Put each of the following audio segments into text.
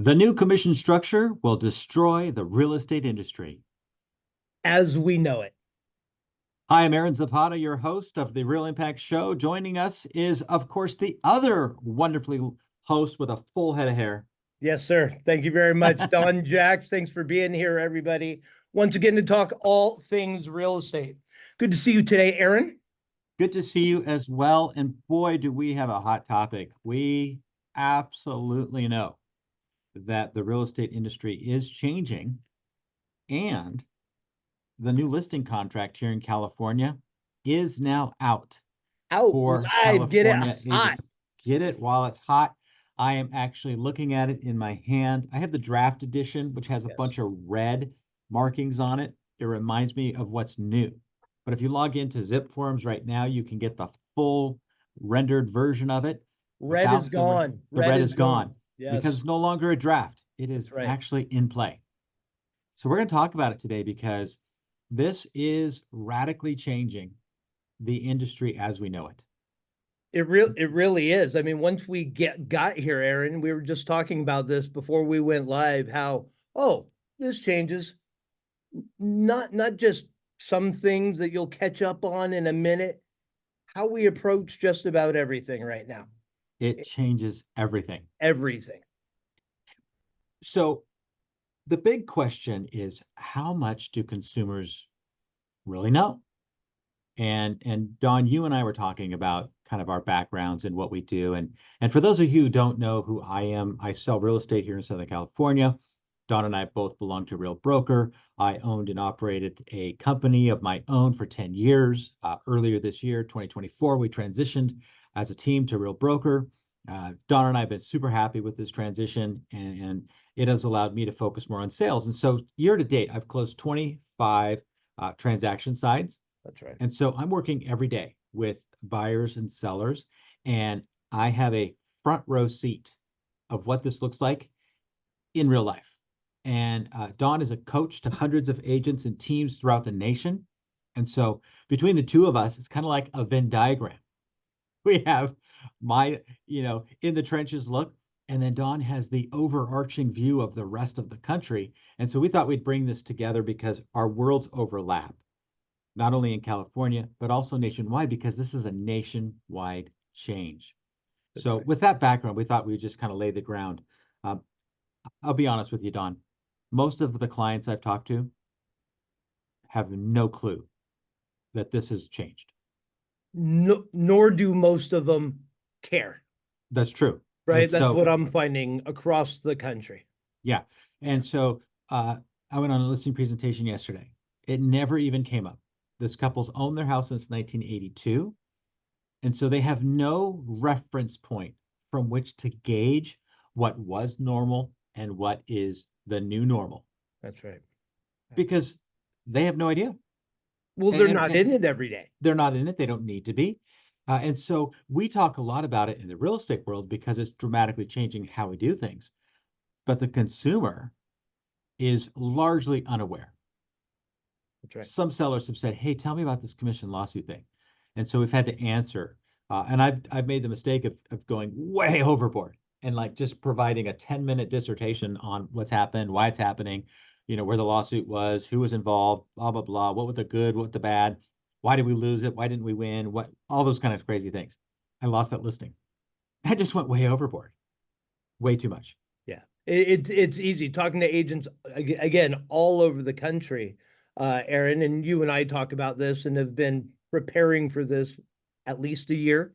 The new commission structure will destroy the real estate industry. as we know it. Hi, I'm Aaron Zapata, your host of the Real Impact Show. Joining us is, of course, the other wonderfully host with a full head of hair. Yes, sir. Thank you very much, Don Jacks. Thanks for being here, everybody. Once again, to talk all things real estate. Good to see you today, Aaron. Good to see you as well. And boy, do we have a hot topic. We absolutely know that the real estate industry is changing, and the new listing contract here in California is now out Out for live, get it California hot. agents. Get it while it's hot. I am actually looking at it in my hand. I have the draft edition, which has a bunch of red markings on it. It reminds me of what's new. But if you log into Zip Forms right now, you can get the full rendered version of it. Red is gone. The red is gone Yes, because it's no longer a draft. It is that's right. actually in play. So we're going to talk about it today because this is radically changing the industry as we know it. It really is. I mean, once we got here, Aaron, we were just talking about this before we went live, how, this changes. Not just some things that you'll catch up on in a minute, how we approach just about everything right now. It changes everything. Everything. So the big question is, how much do consumers really know? And Don, you and I were talking about kind of our backgrounds and what we do. And for those of you who don't know who I am, I sell real estate here in Southern California. Don and I both belong to Real Broker. I owned and operated a company of my own for 10 years. Earlier this year, 2024, we transitioned as a team to Real Broker. Don and I have been super happy with this transition, and it has allowed me to focus more on sales. And so year to date, I've closed 25 transaction sides. That's right. And so I'm working every day with buyers and sellers, and I have a front row seat of what this looks like in real life. And Dawn is a coach to hundreds of agents and teams throughout the nation. And so between the two of us, it's kind of like a Venn diagram. We have my, in the trenches look, and then Dawn has the overarching view of the rest of the country. And so we thought we'd bring this together because our worlds overlap, not only in California, but also nationwide, because this is a nationwide change. So with that background, we thought we would just kind of lay the ground. I'll be honest with you, Don. Most of the clients I've talked to have no clue that this has changed. No, nor do most of them care. That's true. Right. And That's so, what I'm finding across the country. yeah. And so I went on a listing presentation yesterday. It never even came up. This couple's owned their house since 1982. And so they have no reference point from which to gauge what was normal and what is the new normal. That's right. Because they have no idea. Well, they're not in it every day. They're not in it. They don't need to be. And so we talk a lot about it in the real estate world because it's dramatically changing how we do things. But the consumer is largely unaware. That's right. Some sellers have said, hey, tell me about this commission lawsuit thing. And so we've had to answer. And I've made the mistake of going way overboard and like just providing a 10-minute dissertation on what's happened, why it's happening, where the lawsuit was, who was involved, blah, blah, blah, what was the good, what was the bad, why did we lose it, why didn't we win, all those kind of crazy things. I lost that listing. I just went way overboard, way too much. Yeah, it's easy talking to agents again all over the country, Aaron, and you and I talk about this and have been preparing for this at least a year,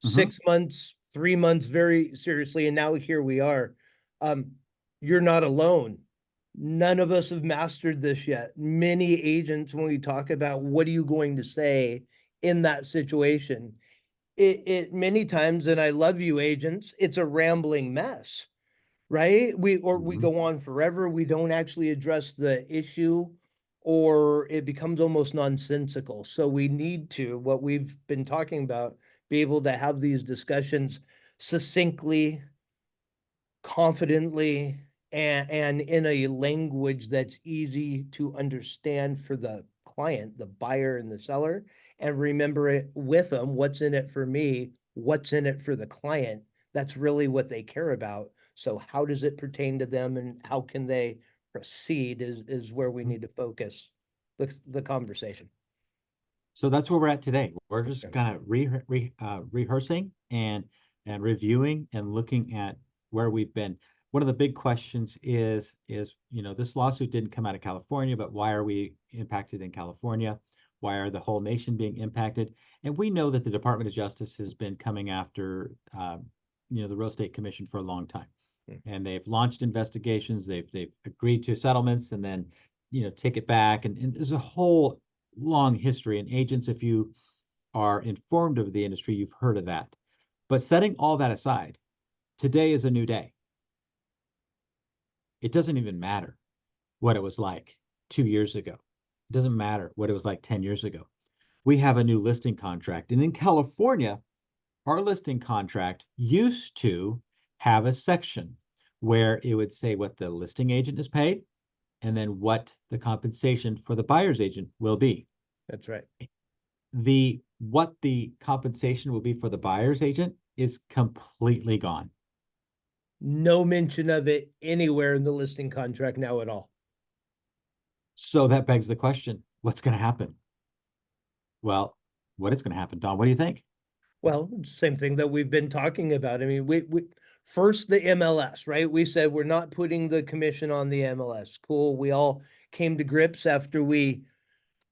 6 months, 3 months, very seriously, and now here we are. You're not alone. None of us have mastered this yet. Many agents, when we talk about what are you going to say in that situation, it many times, and I love you agents, it's a rambling mess, right? We go on forever. We don't actually address the issue, or it becomes almost nonsensical. So we need to, what we've been talking about, be able to have these discussions succinctly, confidently, and in a language that's easy to understand for the client, the buyer and the seller, and remember it with them. What's in it for me? What's in it for the client? That's really what they care about. So how does it pertain to them and how can they proceed is where we Mhm. need to focus the conversation. So that's where we're at today. We're just Okay. kind of rehearsing and reviewing and looking at where we've been. One of the big questions is this lawsuit didn't come out of California, but why are we impacted in California? Why are the whole nation being impacted? And we know that the Department of Justice has been coming after the Real Estate Commission for a long time, and they've launched investigations. They've agreed to settlements, and then take it back, and there's a whole long history. And agents, if you are informed of the industry, you've heard of that. But setting all that aside, today is a new day. It doesn't even matter what it was like 2 years ago. It doesn't matter what it was like 10 years ago. We have a new listing contract. And in California, our listing contract used to have a section where it would say what the listing agent is paid and then what the compensation for the buyer's agent will be. That's right. What the compensation will be for the buyer's agent is completely gone. No mention of it anywhere in the listing contract now at all. So that begs the question, what's going to happen? Well, what is going to happen, Don? What do you think? Well, same thing that we've been talking about. I mean, we first the MLS, right? We said we're not putting the commission on the MLS. Cool. We all came to grips after we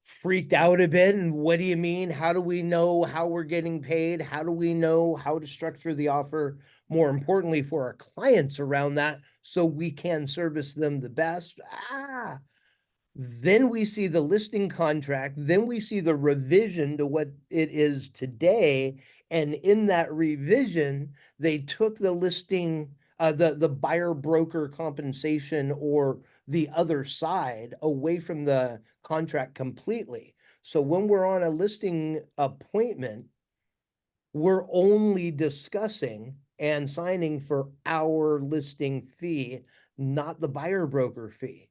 freaked out a bit. And what do you mean? How do we know how we're getting paid? How do we know how to structure the offer? More importantly, for our clients around that, so we can service them the best. Then we see the listing contract, then we see the revision to what it is today. And in that revision, they took the listing, the buyer broker compensation or the other side away from the contract completely. So when we're on a listing appointment, we're only discussing and signing for our listing fee, not the buyer broker fee.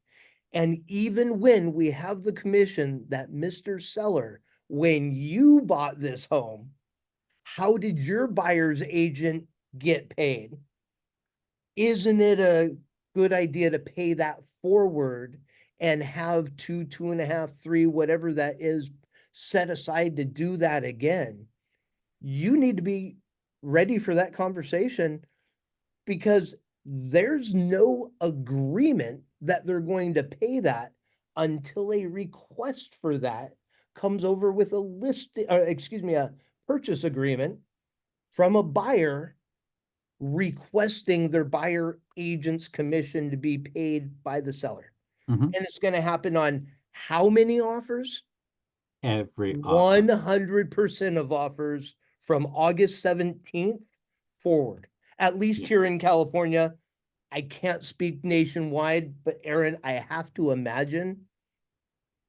And even when we have the commission that Mr. Seller, when you bought this home, how did your buyer's agent get paid? Isn't it a good idea to pay that forward and have 2.5, 3, whatever that is, set aside to do that again? You need to be ready for that conversation because there's no agreement that they're going to pay that until a request for that comes over with a a purchase agreement from a buyer requesting their buyer agent's commission to be paid by the seller. Mhm. And it's going to happen on how many offers? Every offer. 100% of offers from August 17th forward. At least Yeah. here in California, I can't speak nationwide, but Aaron, I have to imagine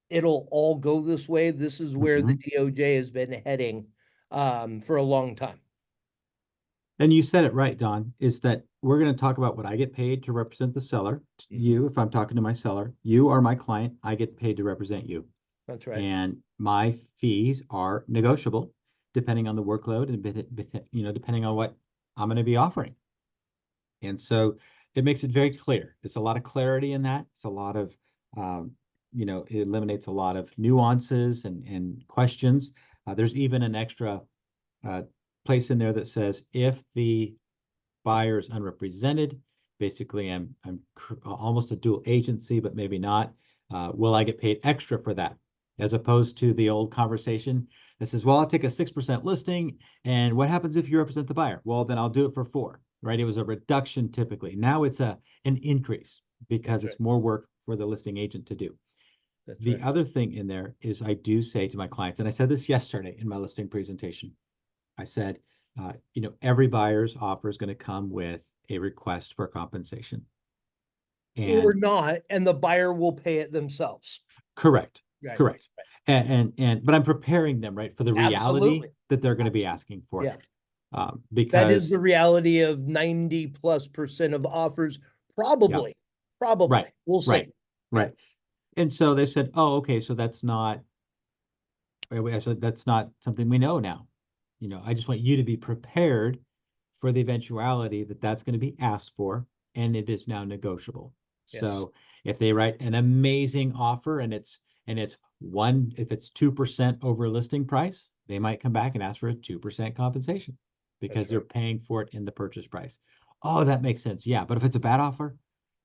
it'll all go this way. This is where the Mhm. DOJ has been heading for a long time. And you said it right, Don, is that we're going to talk about what I get paid to represent the seller. Mhm. You, if I'm talking to my seller, you are my client, I get paid to represent you. That's right. And my fees are negotiable depending on the workload and depending on what I'm going to be offering. And so it makes it very clear. There's a lot of clarity in that. It's a lot of, it eliminates a lot of nuances and questions. There's even an extra uh, place in there that says if the buyer is unrepresented, basically I'm almost a dual agency, but maybe not. Will I get paid extra for that? As opposed to the old conversation that says, well, I'll take a 6% listing. And what happens if you represent the buyer? Well, then I'll do it for 4, right? It was a reduction typically. Now it's an increase because That's right. it's more work for the listing agent to do. That's The right. other thing in there is I do say to my clients, and I said this yesterday in my listing presentation, I said, every buyer's offer is going to come with a request for compensation. Or And not, and the buyer will pay it themselves. correct, Right. correct. But I'm preparing them, right, for the reality Absolutely. that they're going to be Absolutely. asking for. Yeah. That is Because, the reality of 90+% of offers. yeah, Probably. right, Probably. We'll right, see. Yeah. right. And so they said, oh, okay, so that's not, I said, that's not something we know now. I just want you to be prepared for the eventuality that that's going to be asked for. and it is now negotiable. Yes, So if they write an amazing offer and it's one, if it's 2% over listing price, they might come back and ask for a 2% compensation because that's they're right. paying for it in the purchase price. Oh, that makes sense. Yeah. But if it's a bad offer,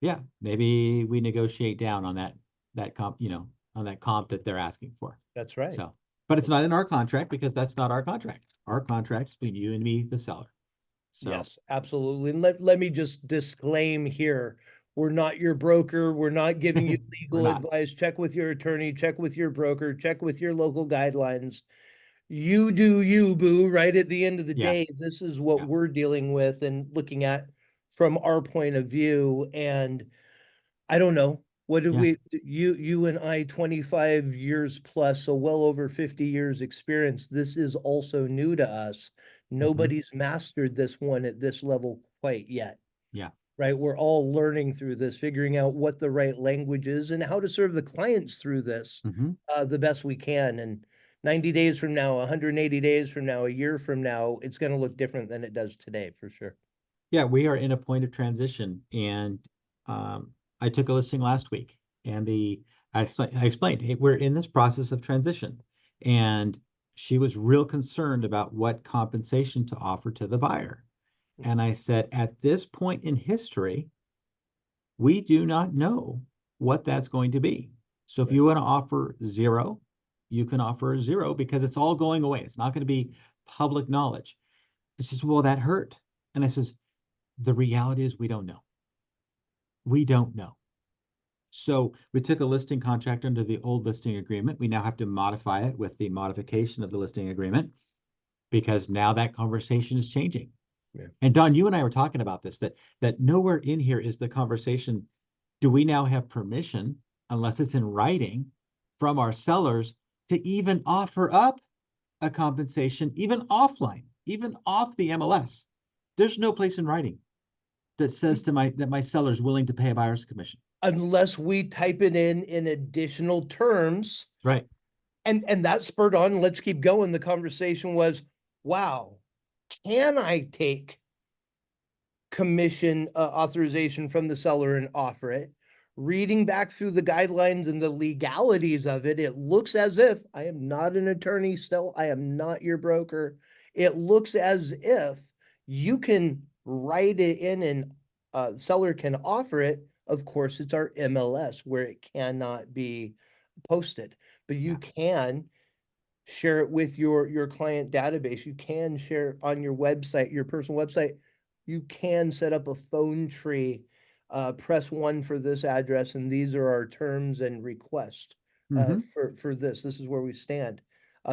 yeah, maybe we negotiate down on that comp, on that comp that they're asking for. That's right. So, but it's not in our contract because that's not our contract. Our contract's between you and me, the seller. So, Yes, absolutely. And let me just disclaim here. We're not your broker. We're not giving you we're legal not. advice. Check with your attorney, check with your broker, check with your local guidelines. You do you, boo, right? At the end of the Yeah. day, this is what Yeah. we're dealing with and looking at from our point of view. And I don't know. What do Yeah. you and I, 25 years plus, so well over 50 years experience. This is also new to us. Hmm. Nobody's mastered this one at this level quite yet, Yeah. right? We're all learning through this, figuring out what the right language is and how to serve the clients through this Hmm. the best we can. And 90 days from now, 180 days from now, a year from now, it's going to look different than it does today, for sure. Yeah. We are in a point of transition. And I took a listing last week and I explained, hey, we're in this process of transition. And she was real concerned about what compensation to offer to the buyer. And I said, at this point in history, we do not know what that's going to be. So if Right. you want to offer zero, you can offer zero because it's all going away. It's not going to be public knowledge. It's just, well, that hurt. And I says, the reality is we don't know. We don't know. So we took a listing contract under the old listing agreement. We now have to modify it with the modification of the listing agreement because now that conversation is changing. Yeah. And Don, you and I were talking about this, that nowhere in here is the conversation, do we now have permission, unless it's in writing, from our sellers to even offer up a compensation, even offline, even off the MLS? There's no place in writing that says that my seller is willing to pay a buyer's commission. Unless we type it in additional terms. Right. And that spurred on, let's keep going. The conversation was, wow, can I take commission authorization from the seller and offer it? Reading back through the guidelines and the legalities of it, it looks as if I am not an attorney still. I am not your broker. It looks as if you can write it in and seller can offer it. Of course, it's our MLS where it cannot be posted, but you Yeah. can share it with your client database. You can share on your website, your personal website. You can set up a phone tree. Press one for this address, and these are our terms and request Mm-hmm. for this. This is where we stand.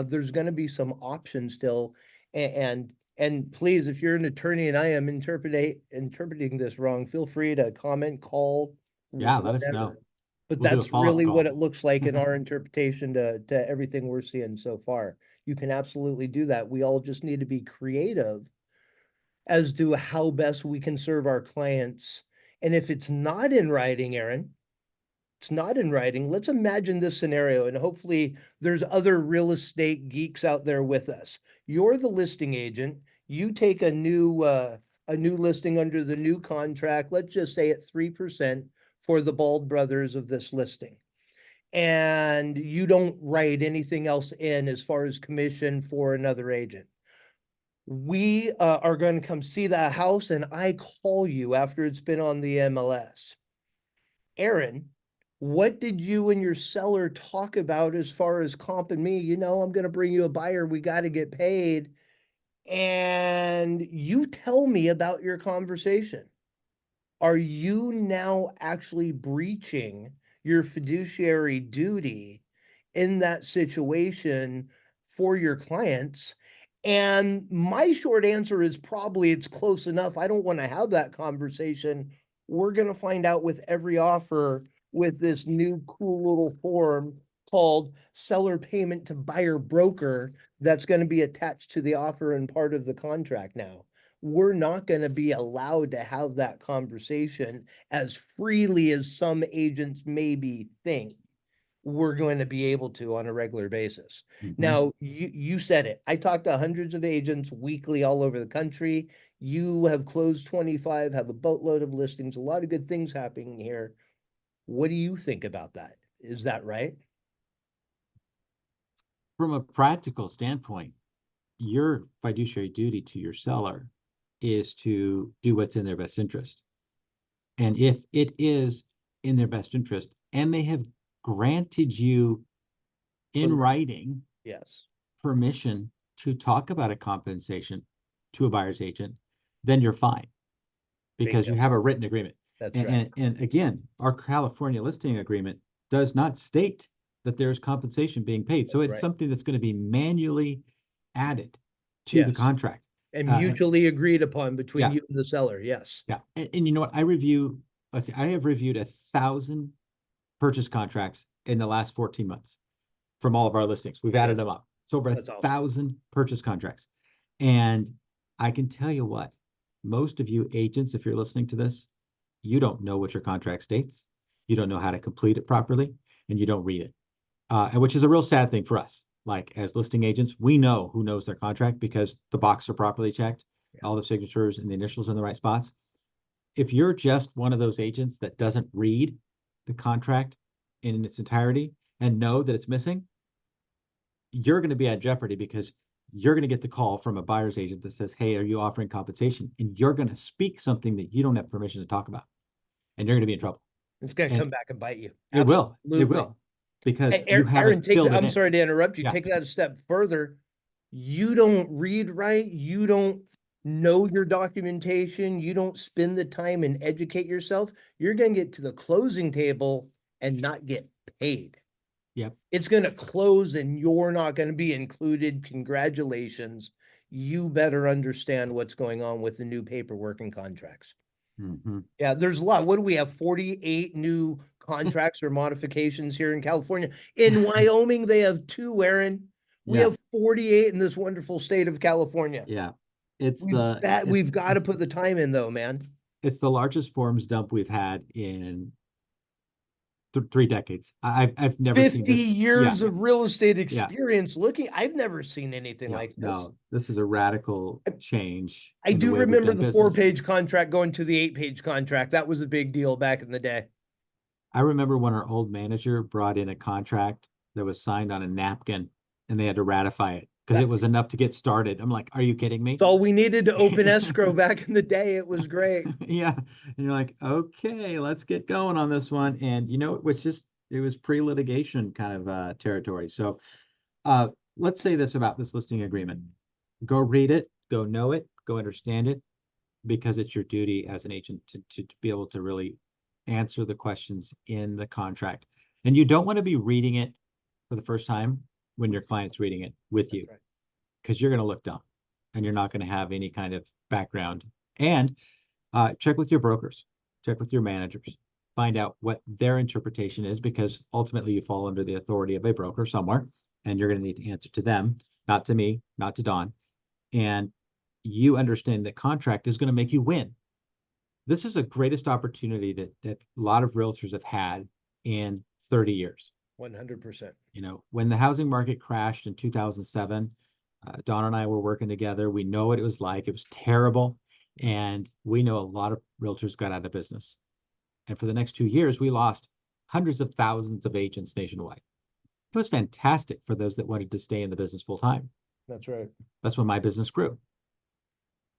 There's going to be some options still, and please, if you're an attorney and I am interpreting this wrong, feel free to comment, call, Yeah. Let us know. whatever. But We'll do a that's follow-up really what call. it looks like in our interpretation to everything we're seeing so far. You can absolutely do that. We all just need to be creative as to how best we can serve our clients. And if it's not in writing, Aaron, it's not in writing. Let's imagine this scenario, and hopefully there's other real estate geeks out there with us. You're the listing agent. You take a new listing under the new contract. Let's just say at 3% for the Bald brothers of this listing, and you don't write anything else in as far as commission for another agent. We are going to come see that house, and I call you after it's been on the MLS. Aaron, what did you and your seller talk about as far as comp and me? You know, I'm going to bring you a buyer. We got to get paid. And you tell me about your conversation. Are you now actually breaching your fiduciary duty in that situation for your clients? And my short answer is probably it's close enough. I don't want to have that conversation. We're going to find out with every offer with this new cool little form called seller payment to buyer broker that's going to be attached to the offer and part of the contract now. We're not going to be allowed to have that conversation as freely as some agents maybe think. we're going to be able to on a regular basis. Mhm. Now, you said it. I talk to hundreds of agents weekly all over the country. You have closed 25, have a boatload of listings, a lot of good things happening here. What do you think about that? Is that right? From a practical standpoint, your fiduciary duty to your seller is to do what's in their best interest. And if it is in their best interest and they have granted you in writing Yes. permission to talk about a compensation to a buyer's agent, then you're fine because Bingo. you have a written agreement. That's And, right. and again, our California listing agreement does not state that there's compensation being paid. So That's it's right. something that's going to be manually added to the Yes. contract. And Uh, mutually agreed upon between yeah, you and the seller. Yes. yeah. And you know what? Let's see, I have reviewed 1,000 purchase contracts in the last 14 months from all of our listings. We've added Yes. them up. It's over a That's awesome. thousand purchase contracts. And I can tell you what, most of you agents, if you're listening to this, you don't know what your contract states. You don't know how to complete it properly, and you don't read it. And which is a real sad thing for us. Like as listing agents, we know who knows their contract because the boxes are properly checked, Yeah. all the signatures and the initials in the right spots. If you're just one of those agents that doesn't read the contract in its entirety and know that it's missing, you're going to be at jeopardy because you're going to get the call from a buyer's agent that says, "Hey, are you offering compensation?" And you're going to speak something that you don't have permission to talk about, and you're going to be in trouble. It's going to And come back and bite you. it Absolutely. will, because Hey, you Aaron, haven't filled it I'm in. sorry to interrupt you. Yeah, Take that a step further. You don't read right. You don't know your documentation. You don't spend the time and educate yourself. You're going to get to the closing table and not get paid. yep. It's going to close and you're not going to be included. Congratulations. You better understand what's going on with the new paperwork and contracts. Mm-hmm. Yeah, there's a lot. What do we have? 48 new contracts or modifications here in California. In Wyoming, they have two, Aaron. We Yeah, have 48 in this wonderful state of California. yeah. It's We've the that it's we've got to put the time in though, man. it's the largest forms dump we've had in 3 decades. I've never seen 50 this. Yeah, years of real estate yeah. experience looking. I've never seen anything Yeah, like this. no, this is a radical change I in the do way we've remember done the business. four-page contract going to the eight-page contract. That was a big deal back in the day. I remember when our old manager brought in a contract that was signed on a napkin and they had to ratify it because it That's was enough to get started. I'm like, are you kidding me? all we needed to open escrow back in the day. It was great. Yeah. And you're like, okay, let's get going on this one. And you know, it was pre-litigation kind of territory. So uh let's say this about this listing agreement. Go read it, go know it, go understand it, because it's your duty as an agent to be able to really answer the questions in the contract. And you don't want to be reading it for the first time when your client's reading it with That's you, right. because you're going to look dumb and you're not going to have any kind of background. And check with your brokers, check with your managers, find out what their interpretation is, because ultimately you fall under the authority of a broker somewhere, and you're going to need to answer to them, not to me, not to Don. And you understand that contract is going to make you win. This is the greatest opportunity that a lot of realtors have had in 30 years. 100%. You know, when the housing market crashed in 2007, Don and I were working together. We know what it was like. It was terrible. And we know a lot of realtors got out of business. And for the next 2 years, we lost hundreds of thousands of agents nationwide. It was fantastic for those that wanted to stay in the business full time. That's right. That's when my business grew.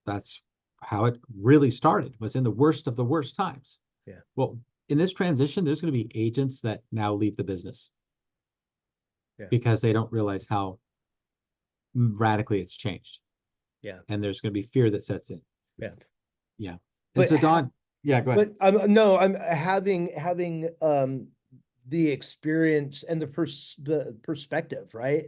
That's how it really started, was in the worst of the worst times. Yeah. Well, in this transition, there's going to be agents that now leave the business Yeah. because they don't realize how radically it's changed. Yeah. And there's going to be fear that sets in. Yeah. Yeah. And But so Don, yeah, go ahead. but no, I'm having the experience and the perspective, right?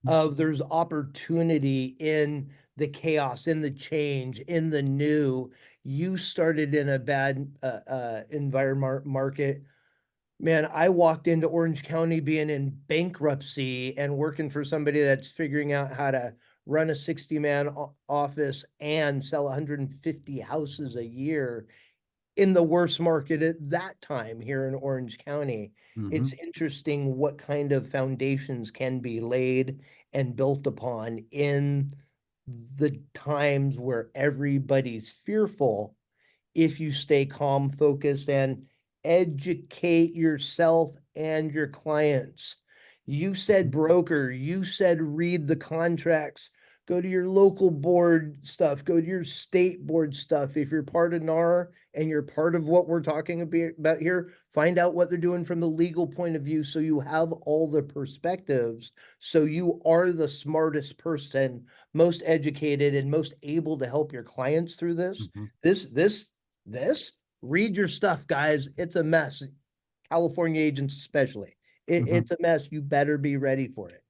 Of there's opportunity in the chaos, in the change, in the new. You started in a bad environment market. Man, I walked into Orange County being in bankruptcy and working for somebody that's figuring out how to run a 60-man office and sell 150 houses a year. in the worst market at that time here in Orange County. Hmm. It's interesting what kind of foundations can be laid and built upon in the times where everybody's fearful if you stay calm, focused, and educate yourself and your clients. You said broker, you said read the contracts, go to your local board stuff, go to your state board stuff. If you're part of NAR and you're part of what we're talking about here, find out what they're doing from the legal point of view so you have all the perspectives. So you are the smartest person, most educated, and most able to help your clients through this. Hmm. This, read your stuff, guys. It's a mess. California agents, especially. Hmm. It's a mess. You better be ready for it.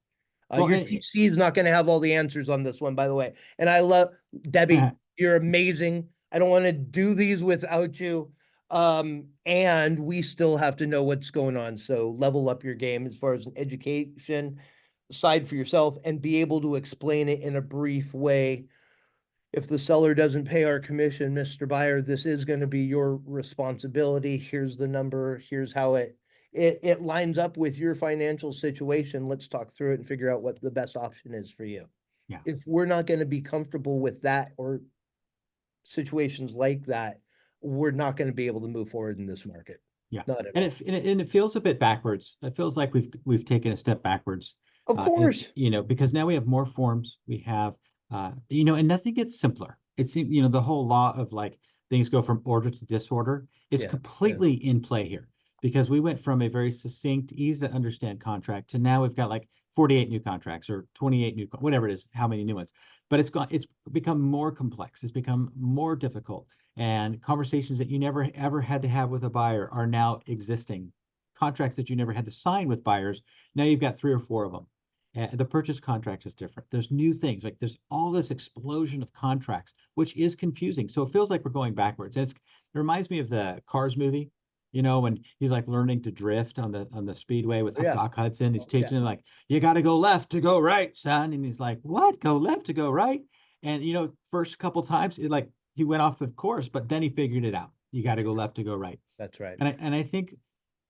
Well, Your TC is not going to have all the answers on this one, by the way. And I love Debbie. You're amazing. I don't want to do these without you. And we still have to know what's going on. So level up your game as far as an education side for yourself and be able to explain it in a brief way. If the seller doesn't pay our commission, Mr. Buyer, this is going to be your responsibility. Here's the number. Here's how it lines up with your financial situation. Let's talk through it and figure out what the best option is for you. yeah. If we're not going to be comfortable with that or situations like that, we're not going to be able to move forward in this market. Yeah, Not at and all. it feels a bit backwards. It feels like we've taken a step backwards. Of course. Because now we have more forms. We have, and nothing gets simpler. It's the whole law of like things go from order to disorder is Yeah. Yeah. completely in play here because we went from a very succinct, easy to understand contract to now we've got like 48 new contracts or 28 new, whatever it is, how many new ones. But it's become more complex. It's become more difficult. And conversations that you never ever had to have with a buyer are now existing. Contracts that you never had to sign with buyers, now you've got 3 or 4 of them. The purchase contract is different. There's new things, like there's all this explosion of contracts, which is confusing. So it feels like we're going backwards. It reminds me of the Cars movie, when he's like learning to drift on the speedway with Yeah. Doc Hudson. He's Yeah. teaching him like, you got to go left to go right, son. And he's like, what? Go left to go right? And first couple times it like he went off the course, but then he figured it out. You got to go left to go right. That's right. And I think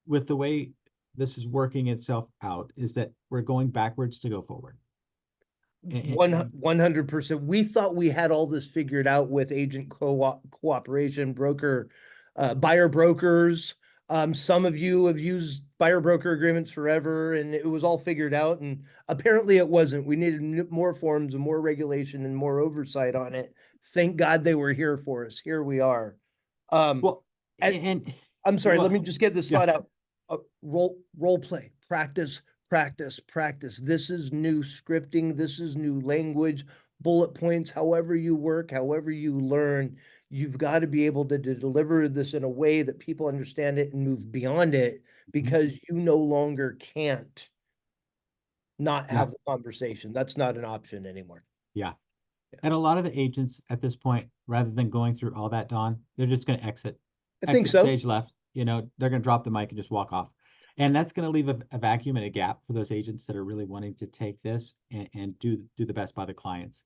with the way this is working itself out is that we're going backwards to go forward. And 100%. We thought we had all this figured out with agent cooperation, buyer brokers. Some of you have used buyer broker agreements forever and it was all figured out. And apparently it wasn't. We needed more forms and more regulation and more oversight on it. Thank God they were here for us. Here we are. Um, well, and I'm sorry, let me just get this yeah. thought out. Role play, practice, practice, practice. This is new scripting. This is new language, bullet points, however you work, however you learn. You've got to be able to deliver this in a way that people understand it and move beyond it because you no longer can't not Yeah. have the conversation. That's not an option anymore. Yeah. And a lot of the agents at this point, rather than going through all that, Don, they're just going to I think exit so. stage left. They're going to drop the mic and just walk off. And that's going to leave a vacuum and a gap for those agents that are really wanting to take this and do the best by the clients.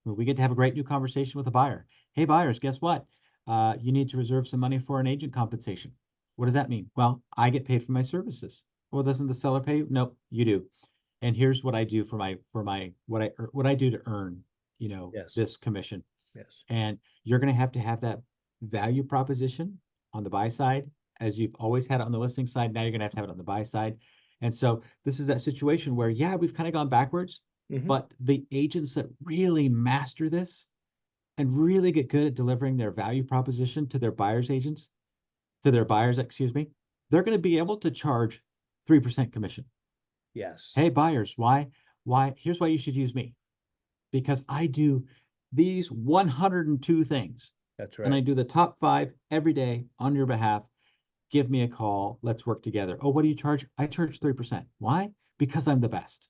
We get to have a great new conversation with a buyer. Hey, buyers, guess what? You need to reserve some money for an agent compensation. What does that mean? Well, I get paid for my services. Well, doesn't the seller pay you? Nope, you do. And here's what I do for what I do to earn, Yes. this commission. Yes. And you're going to have that value proposition on the buy side, as you've always had it on the listing side. Now you're going to have it on the buy side. And so this is that situation where, yeah, we've kind of gone backwards, but the agents that really master this and really get good at delivering their value proposition to their buyers, excuse me, they're going to be able to charge 3% commission. Yes. Hey, buyers, why? Here's why you should use me. Because I do these 102 things. That's right. And I do the top 5 every day on your behalf. Give me a call. Let's work together. Oh, what do you charge? I charge 3%. Why? Because I'm the best.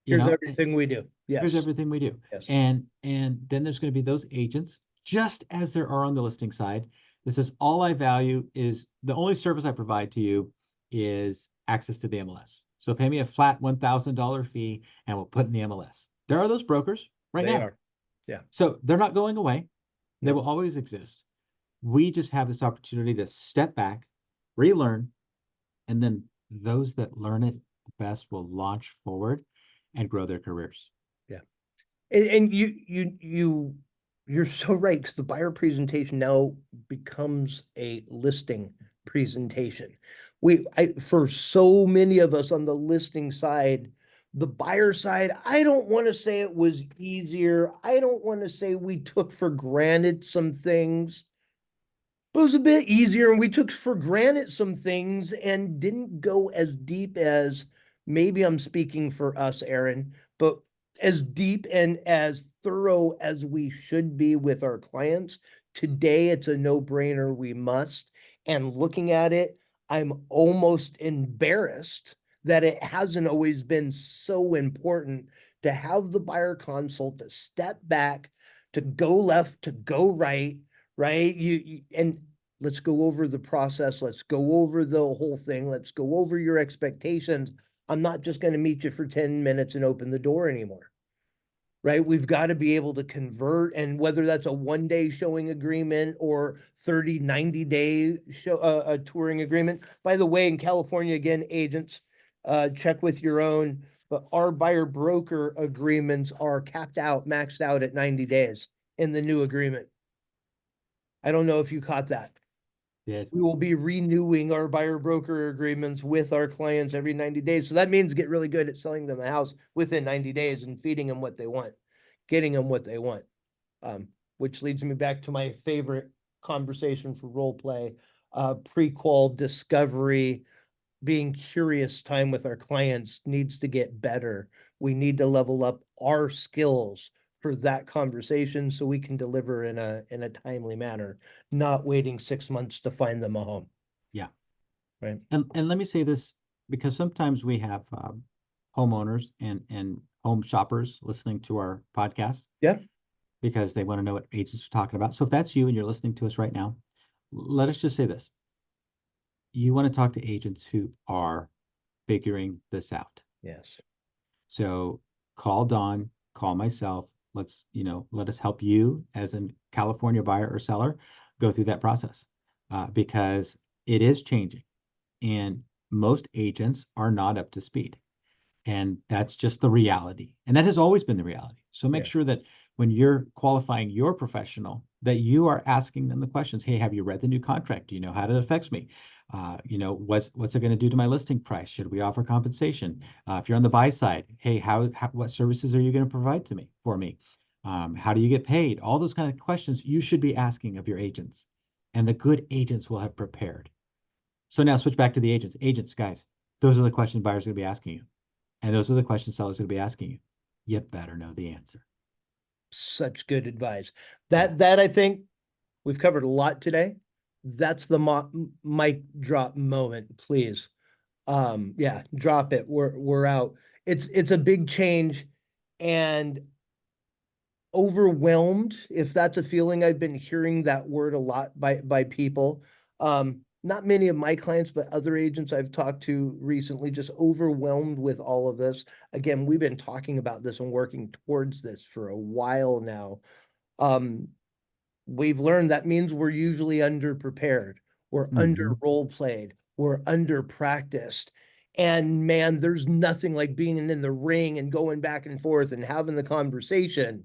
Here's everything we do. Yes. Here's everything we do. Yes. And then there's going to be those agents, just as there are on the listing side. This is all I value is the only service I provide to you is access to the MLS. So pay me a flat $1,000 fee and we'll put in the MLS. There are those brokers right now. They are. Yeah. So they're not going away. They No. will always exist. We just have this opportunity to step back, relearn, and then those that learn it best will launch forward and grow their careers. Yeah. And you're so right, because the buyer presentation now becomes a listing presentation. For so many of us on the listing side, the buyer side, I don't want to say it was easier. I don't want to say we took for granted some things, but it was a bit easier, and we took for granted some things and didn't go as deep as, maybe I'm speaking for us, Aaron, but as deep and as thorough as we should be with our clients. Today, it's a no-brainer. We must. And looking at it, I'm almost embarrassed that it hasn't always been so important to have the buyer consult, to step back, to go left, to go right, right? And let's go over the process. Let's go over the whole thing. Let's go over your expectations. I'm not just going to meet you for 10 minutes and open the door anymore. Right? We've got to be able to convert, and whether that's a 1-day showing agreement or 30, 90-day show a touring agreement. By the way, in California, again, agents, check with your own, but our buyer broker agreements are capped out, maxed out at 90 days in the new agreement. I don't know if you caught that. Yes. We will be renewing our buyer broker agreements with our clients every 90 days. So that means get really good at selling them a house within 90 days and feeding them what they want, getting them what they want. Which leads me back to my favorite conversation for role play, pre-qual discovery, being curious time with our clients needs to get better. We need to level up our skills for that conversation so we can deliver in a timely manner, not waiting 6 months to find them a home. Yeah. Right. And let me say this, because sometimes we have homeowners and home shoppers listening to our podcast. Yeah. Because they want to know what agents are talking about. So if that's you and you're listening to us right now, let us just say this. You want to talk to agents who are figuring this out. Yes. So call Dawn, call myself. Let us help you as a California buyer or seller go through that process, because it is changing and most agents are not up to speed. And that's just the reality. And that has always been the reality. So make Yeah. sure that when you're qualifying your professional, that you are asking them the questions. Hey, have you read the new contract? Do you know how it affects me? What's it going to do to my listing price? Should we offer compensation? If you're on the buy side, hey, what services are you going to provide to me for me? How do you get paid? All those kind of questions you should be asking of your agents, and the good agents will have prepared. So now switch back to the agents. Agents, guys, those are the questions buyers are going to be asking you. And those are the questions sellers are going to be asking you. You better know the answer. Such good advice. Yeah. That I think we've covered a lot today. That's the mic drop moment, please. Yeah, drop it. We're out. It's a big change, and overwhelmed, if that's a feeling. I've been hearing that word a lot by people. Not many of my clients, but other agents I've talked to recently, just overwhelmed with all of this. Again, we've been talking about this and working towards this for a while now. We've learned that means we're usually underprepared, we're under Mm-hmm. role played, we're under practiced. And man, there's nothing like being in the ring and going back and forth and having the conversation.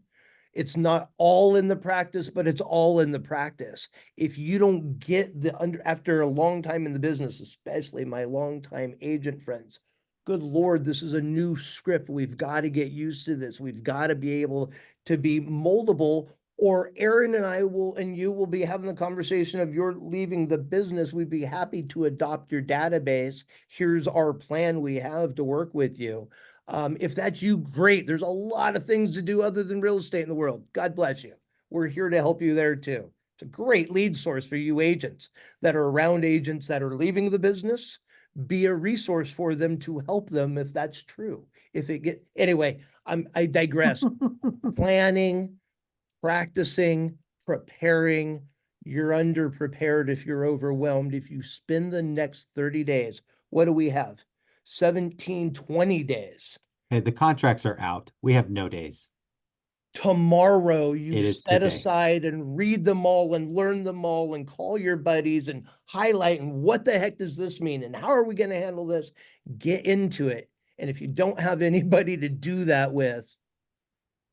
It's not all in the practice, but it's all in the practice. If you don't get the under, after a long time in the business, especially my longtime agent friends, good Lord, this is a new script. We've got to get used to this. We've got to be able to be moldable, or Aaron and I will, and you will be having the conversation of you're leaving the business. We'd be happy to adopt your database. Here's our plan we have to work with you. If that's you, great. There's a lot of things to do other than real estate in the world. God bless you. We're here to help you there too. It's a great lead source for you agents that are around agents that are leaving the business. Be a resource for them to help them if that's true. If it get anyway, I digress. Planning, practicing, preparing. You're underprepared if you're overwhelmed. If you spend the next 30 days, what do we have? 17, 20 days. Hey, the contracts are out. We have no days. tomorrow you It is set today. aside and read them all and learn them all and call your buddies and highlight and what the heck does this mean and how are we going to handle this? Get into it. And if you don't have anybody to do that with,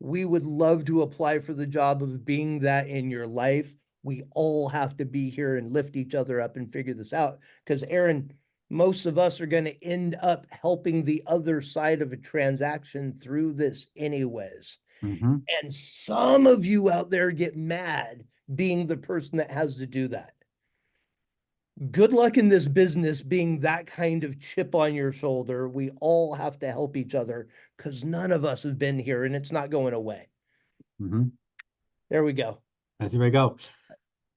we would love to apply for the job of being that in your life. We all have to be here and lift each other up and figure this out. Because, Aaron, most of us are going to end up helping the other side of a transaction through this, anyways. Mm-hmm. And some of you out there get mad being the person that has to do that. Good luck in this business being that kind of chip on your shoulder. We all have to help each other because none of us have been here and it's not going away. Mm-hmm. There we go. As here we go.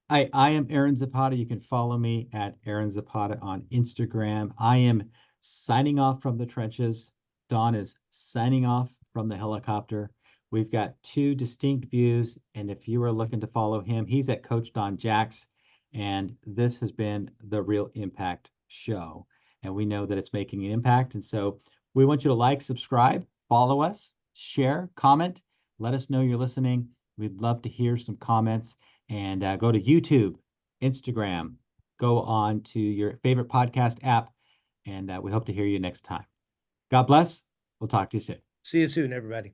I am Aaron Zapata. You can follow me at Aaron Zapata on Instagram. I am signing off from the trenches. Don is signing off from the helicopter. We've got two distinct views, and if you are looking to follow him, he's at Coach Don Jacks, and this has been the Real Impact Show. And we know that it's making an impact, and so we want you to like, subscribe, follow us, share, comment, let us know you're listening. We'd love to hear some comments. And go to YouTube, Instagram, go on to your favorite podcast app, and we hope to hear you next time. God bless. We'll talk to you soon. See you soon, everybody.